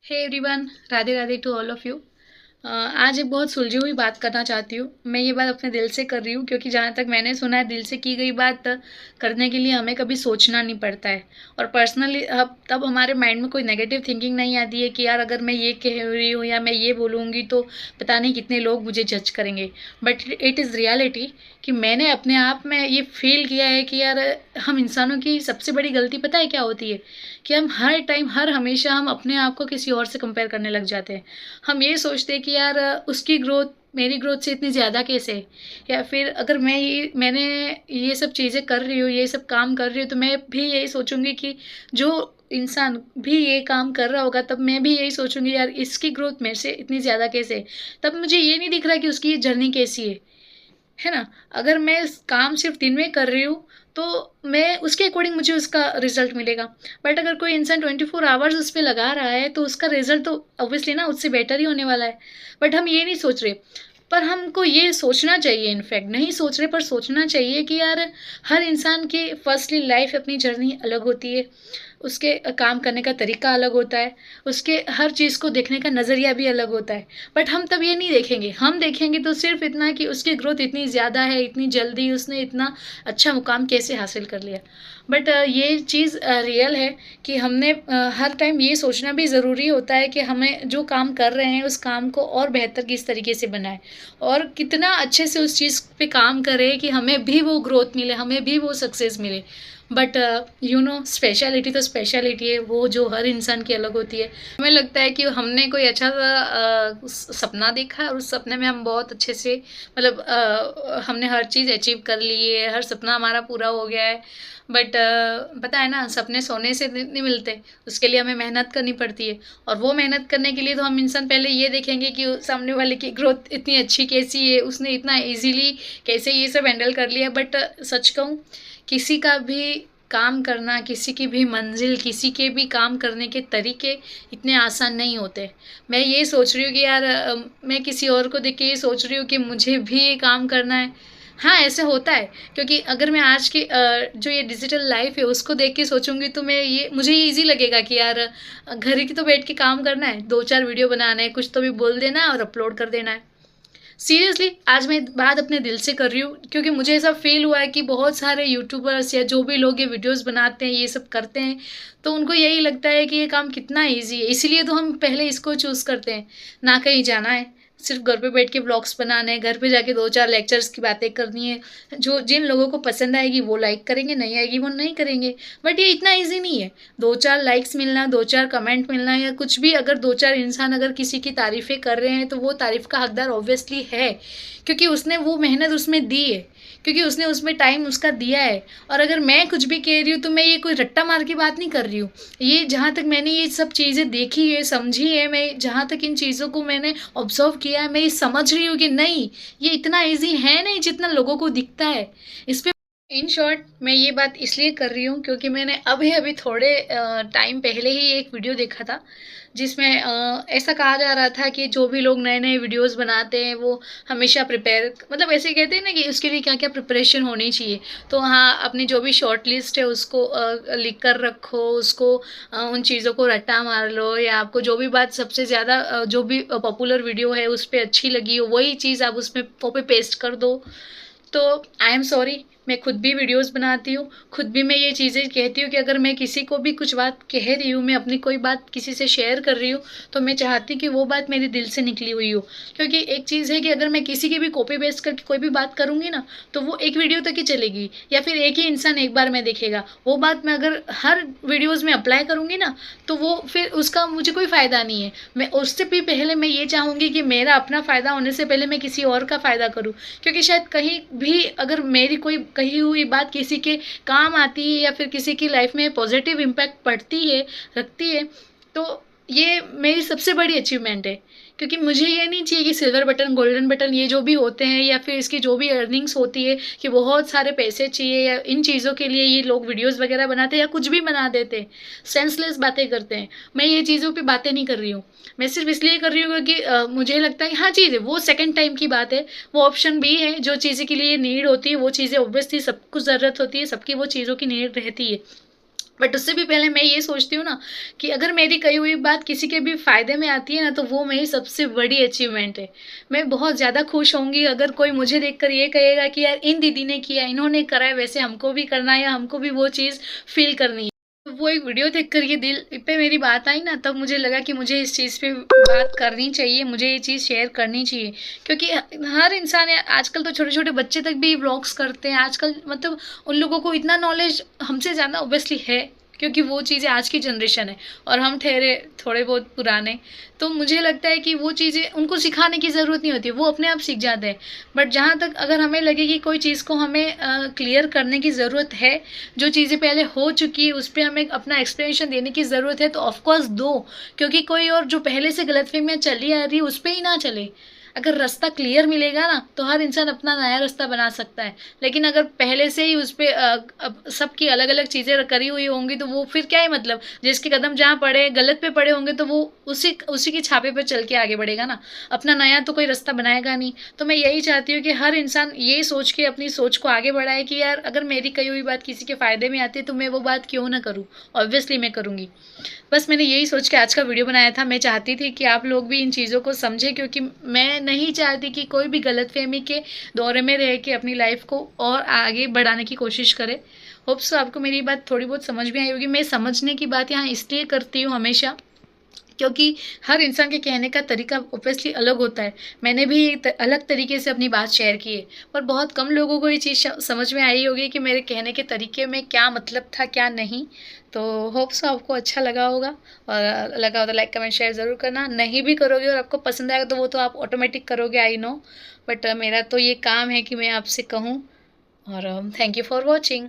Hey everyone, Radhe Radhe to all of you. आज एक बहुत सुलझी हुई बात करना चाहती हूँ। मैं ये बात अपने दिल से कर रही हूँ क्योंकि जहाँ तक मैंने सुना है, दिल से की गई बात करने के लिए हमें कभी सोचना नहीं पड़ता है। और पर्सनली अब तब हमारे माइंड में कोई नेगेटिव थिंकिंग नहीं आती है कि यार अगर मैं ये कह रही हूँ या मैं ये बोलूँगी तो पता नहीं कितने लोग मुझे जज करेंगे। बट इट इज़ रियलिटी कि मैंने अपने आप में ये फील किया है कि यार हम इंसानों की सबसे बड़ी गलती पता है क्या होती है? कि हम हर टाइम हर हमेशा हम अपने आप को किसी और से कंपेयर करने लग जाते हैं। हम ये सोचते हैं कि यार उसकी ग्रोथ मेरी ग्रोथ से इतनी ज़्यादा कैसे है? या फिर अगर मैंने ये सब चीज़ें कर रही हूँ, ये सब काम कर रही हूँ, तो मैं भी यही सोचूंगी कि जो इंसान भी ये काम कर रहा होगा, तब मैं भी यही सोचूंगी यार इसकी ग्रोथ मेरे से इतनी ज़्यादा कैसे है? तब मुझे ये नहीं दिख रहा कि उसकी ये जर्नी कैसी है ना? अगर मैं इस काम सिर्फ़ दिन में कर रही हूँ, तो मैं उसके अकॉर्डिंग मुझे उसका रिज़ल्ट मिलेगा। बट अगर कोई इंसान 24 आवर्स उस पे लगा रहा है, तो उसका रिज़ल्ट तो ऑब्वियसली ना उससे बेटर ही होने वाला है। बट हम ये नहीं सोच रहे। पर हमको ये सोचना चाहिए, इनफैक्ट नहीं सोच रहे पर सोचना चाहिए कि यार हर इंसान की फर्स्टली लाइफ़ अपनी जर्नी अलग होती है। उसके काम करने का तरीका अलग होता है, उसके हर चीज़ को देखने का नज़रिया भी अलग होता है। बट हम तब ये नहीं देखेंगे, हम देखेंगे तो सिर्फ़ इतना कि उसकी ग्रोथ इतनी ज़्यादा है, इतनी जल्दी उसने इतना अच्छा मुकाम कैसे हासिल कर लिया। बट ये चीज़ रियल है कि हमने हर टाइम ये सोचना भी ज़रूरी होता है कि हमें जो काम कर रहे हैं, उस काम को और बेहतर किस तरीके से बनाएँ और कितना अच्छे से उस चीज़ पे काम करें कि हमें भी वो ग्रोथ मिले, हमें भी वो सक्सेस मिले। बट स्पेशलिटी तो स्पेशलिटी है, वो जो हर इंसान की अलग होती है। हमें लगता है कि हमने कोई अच्छा सा सपना देखा है और उस सपने में हम बहुत अच्छे से मतलब हमने हर चीज़ अचीव कर ली है, हर सपना हमारा पूरा हो गया है। बट पता है ना, सपने सोने से नहीं मिलते, उसके लिए हमें मेहनत करनी पड़ती है। और वो मेहनत करने के लिए तो हम इंसान पहले ये देखेंगे कि सामने वाले की ग्रोथ इतनी अच्छी कैसी है, उसने इतना ईजीली कैसे ये सब हैंडल कर लिया। बट सच कहूँ, किसी का भी काम करना, किसी की भी मंजिल, किसी के भी काम करने के तरीके इतने आसान नहीं होते। मैं ये सोच रही हूँ कि यार मैं किसी और को देख के ये सोच रही हूँ कि मुझे भी ये काम करना है। हाँ, ऐसे होता है क्योंकि अगर मैं आज की जो ये डिजिटल लाइफ है उसको देख के सोचूंगी तो मुझे ये ईजी लगेगा कि यार घर ही तो बैठ के काम करना है, 2-4 वीडियो बनाना है, कुछ तो भी बोल देना है और अपलोड कर देना है। सीरियसली आज मैं बात अपने दिल से कर रही हूँ क्योंकि मुझे ऐसा फील हुआ है कि बहुत सारे यूट्यूबर्स या जो भी लोग ये वीडियोस बनाते हैं, ये सब करते हैं, तो उनको यही लगता है कि ये काम कितना इजी है, इसीलिए तो हम पहले इसको चूज़ करते हैं। ना कहीं जाना है, सिर्फ घर पे बैठ के ब्लॉग्स बनाने हैं, घर पे जाके 2-4 लेक्चर्स की बातें करनी है। जो जिन लोगों को पसंद आएगी वो लाइक करेंगे, नहीं आएगी वो नहीं करेंगे। बट ये इतना ईजी नहीं है। 2-4 लाइक्स मिलना, 2-4 कमेंट मिलना या कुछ भी, अगर 2-4 इंसान अगर किसी की तारीफ़ें कर रहे हैं तो वो तारीफ़ का हकदार ऑब्वियसली है, क्योंकि उसने वो मेहनत उसमें दी है, क्योंकि उसने उसमें टाइम उसका दिया है। और अगर मैं कुछ भी कह रही हूँ तो मैं ये कोई रट्टा मार की बात नहीं कर रही हूँ। ये जहाँ तक मैंने ये सब चीज़ें देखी है, समझी है, मैं जहाँ तक इन चीज़ों को मैंने ऑब्जर्व किया है, मैं ये समझ रही हूँ कि नहीं, ये इतना ईजी है नहीं जितना लोगों को दिखता है। इस पे इन शॉर्ट मैं ये बात इसलिए कर रही हूँ क्योंकि मैंने अभी अभी थोड़े टाइम पहले ही एक वीडियो देखा था जिसमें ऐसा कहा जा रहा था कि जो भी लोग नए नए वीडियोस बनाते हैं वो हमेशा प्रिपेयर, मतलब ऐसे कहते हैं ना कि उसके लिए क्या क्या प्रिपरेशन होनी चाहिए। तो हाँ, अपनी जो भी शॉर्ट लिस्ट है उसको लिख कर रखो, उसको उन चीज़ों को रट्टा मार लो, या आपको जो भी बात सबसे ज़्यादा जो भी पॉपुलर वीडियो है उस पर अच्छी लगी हो वही चीज़ आप उसमें कॉपी पेस्ट कर दो। तो आई एम सॉरी, मैं खुद भी वीडियोस बनाती हूँ, खुद भी मैं ये चीज़ें कहती हूँ कि अगर मैं किसी को भी कुछ बात कह रही हूँ, मैं अपनी कोई बात किसी से शेयर कर रही हूँ, तो मैं चाहती हूँ कि वो बात मेरे दिल से निकली हुई हो। क्योंकि एक चीज़ है कि अगर मैं किसी की भी कॉपी पेस्ट करके कोई भी बात करूँगी ना, तो वो एक वीडियो तक ही चलेगी या फिर एक ही इंसान एक बार में देखेगा। वो बात मैं अगर हर वीडियोज़ में अप्लाई करूँगी ना, तो वो फिर उसका मुझे कोई फ़ायदा नहीं है। मैं उससे भी पहले मैं ये चाहूँगी कि मेरा अपना फ़ायदा होने से पहले मैं किसी और का फ़ायदा करूँ। क्योंकि शायद कहीं भी अगर मेरी कोई कही हुई बात किसी के काम आती है या फिर किसी की लाइफ में पॉजिटिव इम्पैक्ट पड़ती है, रखती है, तो ये मेरी सबसे बड़ी अचीवमेंट है। क्योंकि मुझे ये नहीं चाहिए कि सिल्वर बटन, गोल्डन बटन ये जो भी होते हैं या फिर इसकी जो भी अर्निंग्स होती है कि बहुत सारे पैसे चाहिए, या इन चीज़ों के लिए ये लोग वीडियोस वगैरह बनाते हैं या कुछ भी बना देते हैं, सेंसलेस बातें करते हैं। मैं ये चीज़ों पे बातें नहीं कर रही हूँ। मैं सिर्फ इसलिए कर रही हूँ क्योंकि मुझे लगता है कि हाँ, चीज़ है वो सेकंड टाइम की बात है। वो ऑप्शन भी है, जो चीज़ें के लिए नीड होती है वो चीज़ें ऑब्वियसली सबको ज़रूरत होती है, सबकी वो चीज़ों की नीड रहती है। बट उससे भी पहले मैं ये सोचती हूँ ना कि अगर मेरी कही हुई बात किसी के भी फ़ायदे में आती है ना, तो वो मेरी सबसे बड़ी अचीवमेंट है। मैं बहुत ज़्यादा खुश होंगी अगर कोई मुझे देखकर ये कहेगा कि यार इन दीदी ने किया, इन्होंने करा है, वैसे हमको भी करना है या हमको भी वो चीज़ फ़ील करनी है। तो वो एक वीडियो देखकर ये दिल पे मेरी बात आई ना, तब मुझे लगा कि मुझे इस चीज़ पे बात करनी चाहिए, मुझे ये चीज़ शेयर करनी चाहिए। क्योंकि हर इंसान है, आजकल तो छोटे-छोटे बच्चे तक भी व्लॉग्स करते हैं। आजकल मतलब उन लोगों को इतना नॉलेज हमसे ज़्यादा ऑब्वियसली है, क्योंकि वो चीज़ें आज की जनरेशन है और हम ठहरे थोड़े बहुत पुराने। तो मुझे लगता है कि वो चीज़ें उनको सिखाने की ज़रूरत नहीं होती, वो अपने आप सीख जाते हैं। बट जहाँ तक अगर हमें लगे कि कोई चीज़ को हमें क्लियर करने की ज़रूरत है, जो चीज़ें पहले हो चुकी है उस पे हमें अपना एक्सप्लेनेशन देने की ज़रूरत है, तो ऑफ़ कोर्स दो। क्योंकि कोई और जो पहले से गलतफ़हमियाँ चली आ रही है उस पे ही ना चले। अगर रास्ता क्लियर मिलेगा ना, तो हर इंसान अपना नया रास्ता बना सकता है। लेकिन अगर पहले से ही उस पे अब सबकी अलग-अलग चीज़ें करी हुई होंगी, तो वो फिर क्या ही मतलब? जिसके कदम जहाँ पड़े, गलत पे पड़े होंगे, तो वो उसी उसी के छापे पे चल के आगे बढ़ेगा ना। अपना नया तो कोई रास्ता बनाएगा नहीं। तो मैं यही चाहती हूँ कि हर इंसान ये सोच के अपनी सोच को आगे बढ़ाए कि यार अगर मेरी कही हुई बात किसी के फ़ायदे में आती है, तो मैं वो बात क्यों ना करूँ? ऑब्वियसली मैं करूँगी। बस मैंने यही सोच के आज का वीडियो बनाया था। मैं चाहती थी कि आप लोग भी इन चीज़ों को समझें, क्योंकि मैं नहीं चाहती कि कोई भी गलतफ़हमी के दौरे में रह के अपनी लाइफ़ को और आगे बढ़ाने की कोशिश करे। होप सो आपको मेरी बात थोड़ी बहुत समझ में आई होगी। मैं समझने की बात यहाँ इसलिए करती हूँ हमेशा, क्योंकि हर इंसान के कहने का तरीका ऑब्वियसली अलग होता है। मैंने भी एक अलग तरीके से अपनी बात शेयर की है, पर बहुत कम लोगों को ये चीज़ समझ में आई होगी कि मेरे कहने के तरीके में क्या मतलब था, क्या नहीं। तो होप सो आपको अच्छा लगा होगा, और लगा हो तो लाइक, कमेंट, शेयर ज़रूर करना। नहीं भी करोगे और आपको पसंद आएगा तो वो तो आप ऑटोमेटिक करोगे, आई नो। बट मेरा तो ये काम है कि मैं आपसे कहूँ। और थैंक यू फॉर वॉचिंग।